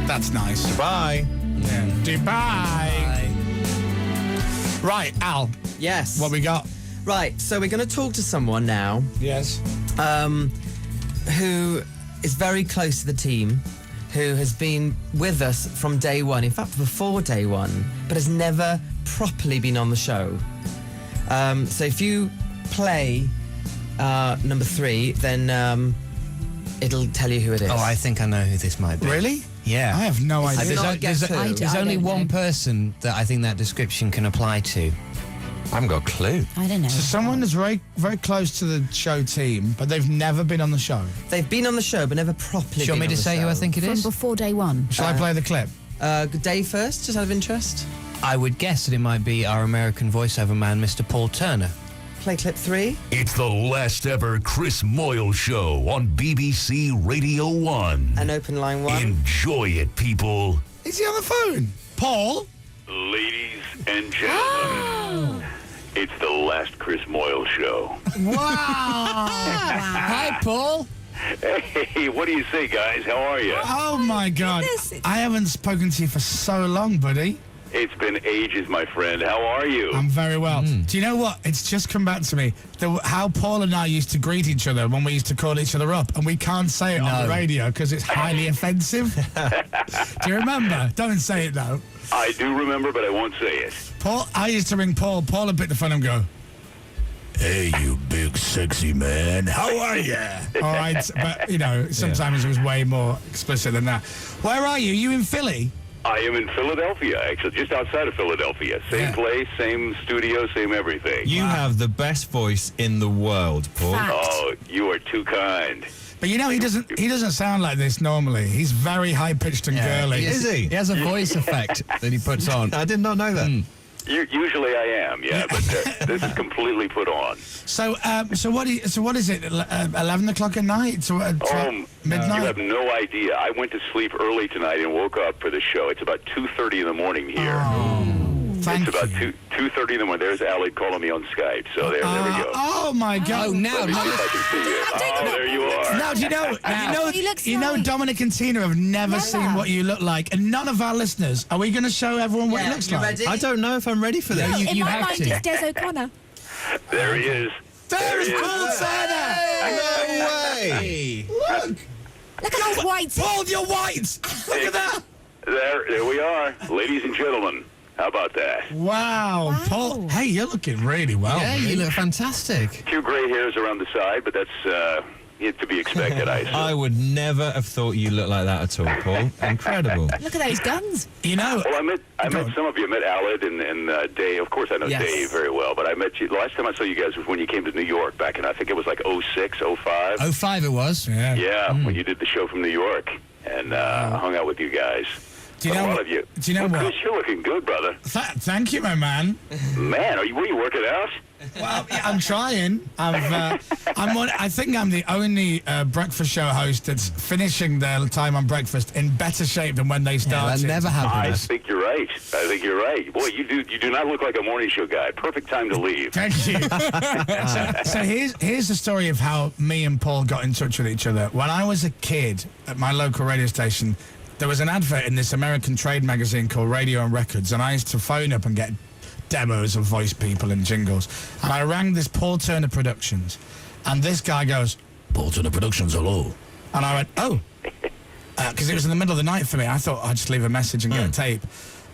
That's nice. Bye. Yeah. Dubai. Right, Al. Yes. What we got? Right, so we're going to talk to someone now Yes. who is very close to the team, who has been with us from day one, in fact, before day one, but has never properly been on the show. So if you play number 3, then it'll tell you who it is. Oh, I think I know who this might be. Really? Yeah. I have no idea. It's not a guess who. There's only one person that I think that description can apply to. I haven't got a clue. I don't know. So someone is very, very close to the show team, but they've never been on the show. They've been on the show, but never properly Do you want me been to on the say who show. I think it From is? before day one. Shall I play the clip? Dave first, just out of interest. I would guess that it might be our American voiceover man, Mr. Paul Turner. Play clip 3. It's the last ever Chris Moyles Show on BBC Radio 1. And open line 1. Enjoy it, people. Is he on the phone? Paul? Ladies and gentlemen, it's the last Chris Moyles Show. Wow. Hi, Paul. Hey, what do you say, guys? How are you? Oh, my God. I haven't spoken to you for so long, buddy. It's been ages, my friend. How are you? I'm very well. Do you know what? It's just come back to me. How Paul and I used to greet each other when we used to call each other up, and we can't say it on the radio because it's highly offensive. Do you remember? Don't say it, though. I do remember, but I won't say it. Paul, I used to ring Paul. Paul would pick the phone and go, Hey, you big sexy man. How are you? all right. But, you know, sometimes it was way more explicit than that. Where are you? You in Philly? I am in Philadelphia, actually, just outside of Philadelphia. Same place, same studio, same everything. You have the best voice in the world, Paul. Fact. Oh, you are too kind. But you know, he doesn't sound like this normally. He's very high-pitched and girly. Is he? He has a voice effect that he puts on. I did not know that. Usually I am, yeah, but this is completely put on. So what is it? 11 o'clock at night? So, midnight? You have no idea. I went to sleep early tonight and woke up for the show. It's about 2:30 in the morning here. Thank It's about you. 2:30 in the morning. There's Allie calling me on Skype. So there we go. Oh my God! Oh, now, Let me see if I can see you. Oh, there you are. Now, do He looks you know, like- Dominic and Tina have never seen what you look like, and none of our listeners. Are we going to show everyone what it looks you like? ready? I don't know if I'm ready for this. In you my have mind, to. it's Des O'Connor. There he is. There is he is. Paul Turner. No way! Look, Look at those whites. Paul, you're white. Look at that. There we are. Ladies and gentlemen, how about that? Wow, Paul. Hey, you're looking really well. Yeah, you look fantastic. Few gray hairs around the side, but that's to be expected, I assume. I would never have thought you looked like that at all, Paul. Incredible. Look at those guns. You know, Well, I met Go on. some of you. I met Aled and Dave. Of course, I know Yes. Dave very well, but I met you. The last time I saw you guys was when you came to New York back in, I think it was like 06, 05. 05 it was. yeah. Yeah, when you did the show from New York, and I hung out with you guys. Do you A know lot what? of you. Do you know Well, what? Chris, you're looking good, brother. Thank you, my man. Man, were you working out? Well, yeah, I'm trying. I think I'm the only breakfast show host that's finishing their time on breakfast in better shape than when they Yeah, started. that never I happened. think you're right. Boy, you do not look like a morning show guy. Perfect time to leave. Thank you. so here's the story of how me and Paul got in touch with each other. When I was a kid at my local radio station, there was an advert in this American trade magazine called Radio and Records, and I used to phone up and get demos of voice people and jingles. And I rang this Paul Turner Productions, and this guy goes, Paul Turner Productions, hello. And I went, oh. Because it was in the middle of the night for me. I thought I'd just leave a message and get a tape.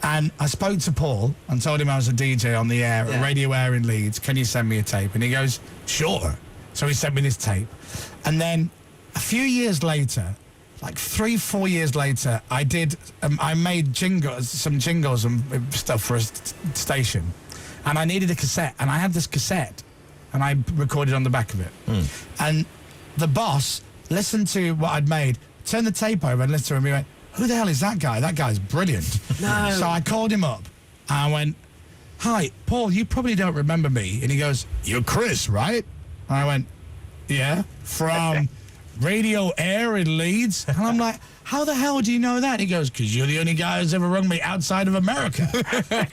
And I spoke to Paul and told him I was a DJ on the air at Radio Air in Leeds. Can you send me a tape? And he goes, sure. So he sent me this tape. And then a few years later, like 3-4 years later, I made some jingles and stuff for a station. And I needed a cassette. And I had this cassette. And I recorded on the back of it. And the boss listened to what I'd made, turned the tape over and listened to him. He went, who the hell is that guy? That guy's brilliant. No. So I called him up. And I went, hi, Paul, you probably don't remember me. And he goes, you're Chris, right? And I went, yeah, from Radio Air in Leeds. And I'm like, how the hell do you know that? He goes, because you're the only guy who's ever rung me outside of America.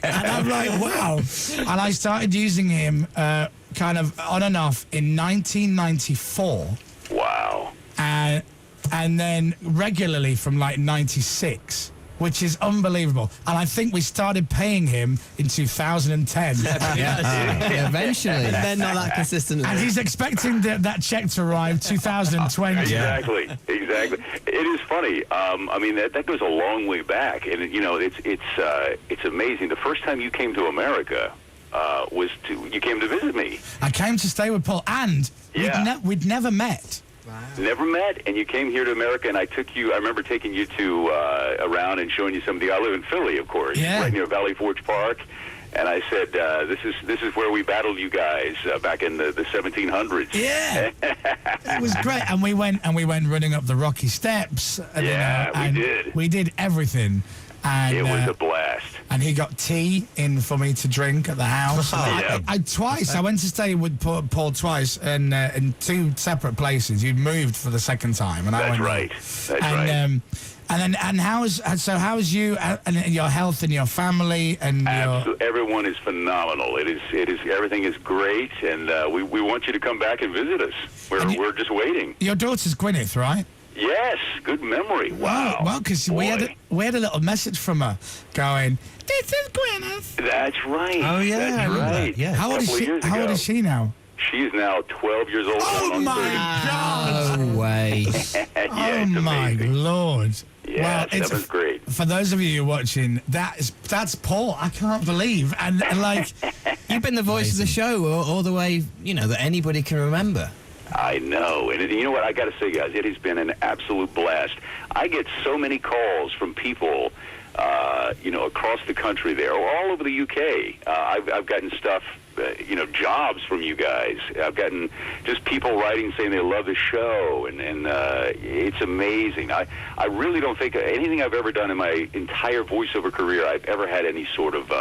And I'm like, wow. And I started using him kind of on and off in 1994. Wow. And and then regularly from like 96. Which is unbelievable. And I think we started paying him in 2010. Eventually. They're not that consistent. And he's expecting that check to arrive 2020. Exactly. It is funny. I mean, that goes a long way back, and it's amazing. The first time you came to America you came to visit me. I came to stay with Paul, and we'd never met. Wow. Never met, and you came here to America, and I remember taking you to around and showing you some of the. I live in Philly, of course, right near Valley Forge Park. And I said, this is where we battled you guys back in the 1700s. Yeah, it was great. And we went running up the rocky steps. We did everythhin. And, it was a blast. And he got tea in for me to drink at the house. I went to stay with Paul twice in two separate places. You'd moved for the second time, and I went. That's right. And how's you and your health and your family and everyone is phenomenal. It is everything is great, and we want you to come back and visit us. We're just waiting. Your daughter's Gwyneth, right? Yes, good memory. Wow. Well, because we had a little message from her going, "This is Gwyneth." That's right. Oh yeah, that's right. Yeah. How old is she now? She's now 12 years old. Oh my God! No way. Yeah, Oh my Lord! Yeah, well, that was great. For those of you watching, that's Paul. I can't believe, and like You've been the voice of the show all the way, that anybody can remember. I know. And you know what? I got to say, guys, it has been an absolute blast. I get so many calls from people, across the country there, or all over the UK. I've gotten stuff, jobs from you guys. I've gotten just people writing saying they love the show, and it's amazing. I really don't think anything I've ever done in my entire voiceover career I've ever had any sort of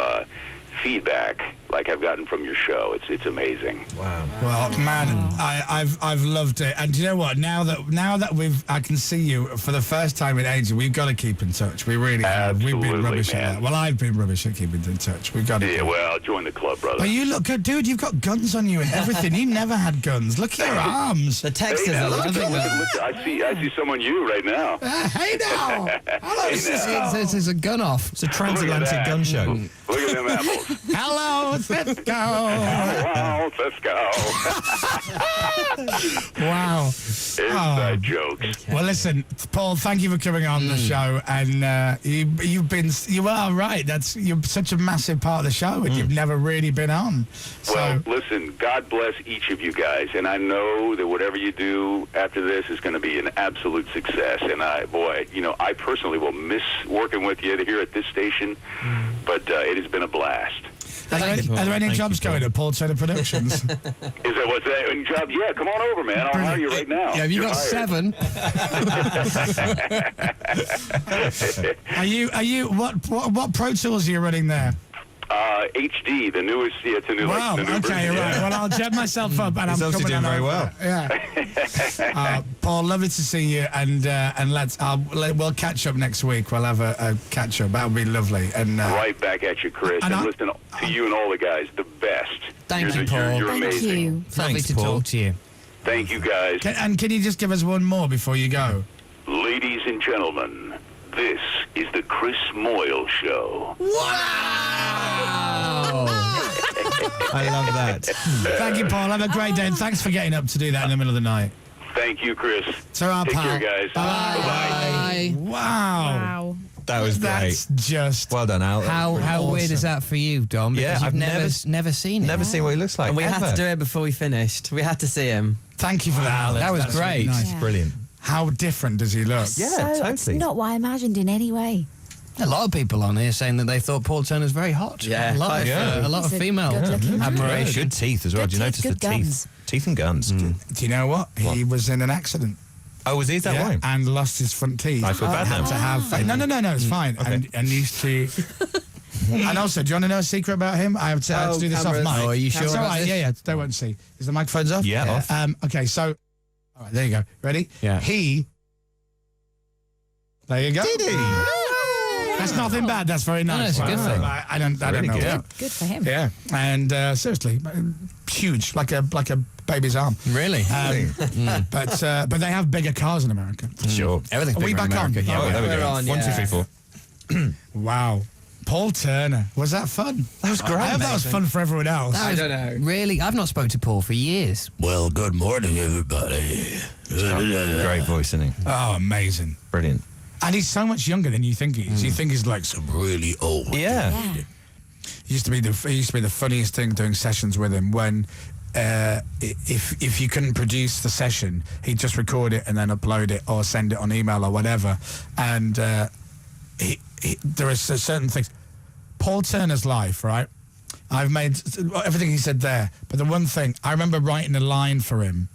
feedback like I've gotten from your show. It's amazing. Wow. Well, man, I've loved it. And do you know what? Now that I can see you for the first time in ages, we've got to keep in touch. We really have. We've been rubbish at that. Well, I've been rubbish at keeping in touch. We've got to. Yeah, well, join the club, brother. But you look good, dude. You've got guns on you and everything. You never had guns. Look at your arms. The texters are loving that. I see someone you right now. Hey now. Hello, sister. It's a gun off. It's a transatlantic gun show. Look at them apples. Hello, Cisco. Wow, let's go. Wow. Inside jokes. Well, listen, Paul, thank you for coming on the show, and you are right. You're such a massive part of the show, and you've never really been on. So, well, listen, God bless each of you guys, and I know that whatever you do after this is going to be an absolute success. And I personally will miss working with you here at this station, but it has been a blast. Are there any jobs going at Paul Turner Productions? Is that what's that? Any job? Yeah, come on over, man. I'll hire you right now. Yeah, have you got hired. 7? Are you what Pro Tools are you running there? HD, the newest. Yeah, it's a new. Wow. The new Okay. version. Right. Well, I'll jet myself up, and He's I'm obviously coming doing very over. well. Yeah. Paul, lovely to see you, and we'll catch up next week. We'll have a catch up. That'll be lovely. And right back at you, Chris. And listen to you and all the guys. The best. Thank you, Paul. You're Thank amazing. you. Lovely to talk to you. Thank you, guys. Can you just give us one more before you go? Ladies and gentlemen, this is the Chris Moyles Show. I love that. Thank you, Paul. Have a great day, and thanks for getting up to do that in the middle of the night. Thank you, Chris. Ta-ra, Take pal. care, guys. Bye. Bye. Wow. That was great. That's just Well done, Al. How Awesome. weird is that for you, Dom? Yeah, Because I've you've never seen it. Never seen what he looks like. And we had ever. to do it before we finished. We had to see him. Thank you for that, Alex. That was That's really great. nice. Yeah. Brilliant. How different does he look? Yeah, It's totally. not what I imagined in any way. A lot of people on here saying that they thought Paul Turner's very hot. Yeah. A lot He's of a female good-looking man. admiration. Good teeth as well. Good Do you notice teeth, the good teeth? guns. Teeth and guns. Do you know what? He was in an accident. Oh, was he? Is that Yeah, why? and lost his front teeth. I feel bad Had now. to have. No, it's fine. Okay. And used to. And also, do you want to know a secret about him? I have to do this off cameras. mic. Oh, are you sure It's all about right. this? Yeah. They won't see. Is the microphone's off? Yeah, off. Okay, so. All right, there you go. Ready? Yeah. There you go. Did he? That's nothing bad. That's very nice. No, it's a good thing. I don't Really know. good. Yeah. Good for him. Yeah, and seriously, huge, like a baby's arm. Really? But they have bigger cars in America. Sure. Everything's Are we bigger in back on? America. Yeah, Oh, There we We're go. on, 1, 2, yeah. 3, 4. Wow. Paul Turner. Was that fun? That was great. I hope that was fun for everyone else. I don't know. Really? I've not spoken to Paul for years. Well, good morning, everybody. Great voice, isn't he? Oh, amazing. Brilliant. And he's so much younger than you think he is. You think he's like some Really old. Yeah. It used to be the funniest thing doing sessions with him when if you couldn't produce the session, he'd just record it and then upload it or send it on email or whatever. And there are certain things. Paul Turner's life, right? I've made everything he said there, but the one thing I remember writing a line for him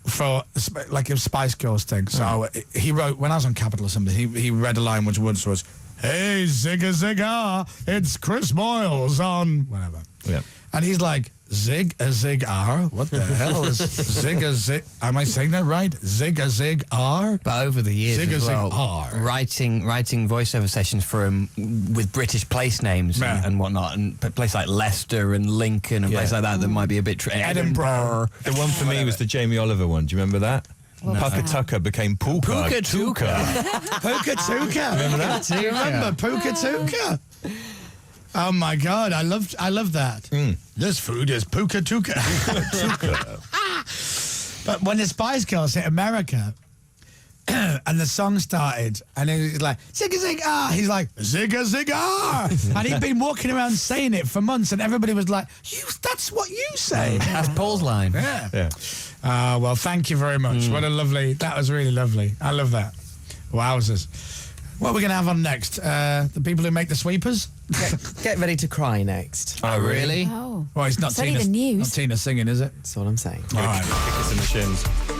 for like a Spice Girls thing. So he wrote when I was on Capitol or something. He read a line which once was, "Hey, Zigga Zigga, it's Chris Moyles on whatever." Yeah. And he's like, Zig-a-zig-r? What the hell is Zig-a-zig? Am I saying that right? Zig-a-zig-r? But over the years as well, Zig-a-zig-r. writing voiceover sessions for him with British place names Yeah. and whatnot, and places like Leicester and Lincoln and places like that might be a bit... Edinburgh. The one for me was the Jamie Oliver one. Do you remember that? Puka Tucker became Puka Tuka. Puka Tuka. Remember that? Do you remember Puka Tuka? Oh my God, I love that. This food is Puka Tuka. But when the Spice Girls hit America and the song started and it was like, Zigga Zig ah, he's like, Zigga Zig ah. And he'd been walking around saying it for months and everybody was like, that's what you say. That's Paul's line. Yeah. Yeah. Well, thank you very much. What a that was really lovely. I love that. Wowzers. What are we going to have on next? The people who make the sweepers? Get ready to cry next. Oh, really? Oh. Well, it's not It's only Tina, the news. not Tina singing, is it? That's what I'm saying. All right. Kick us in the shins.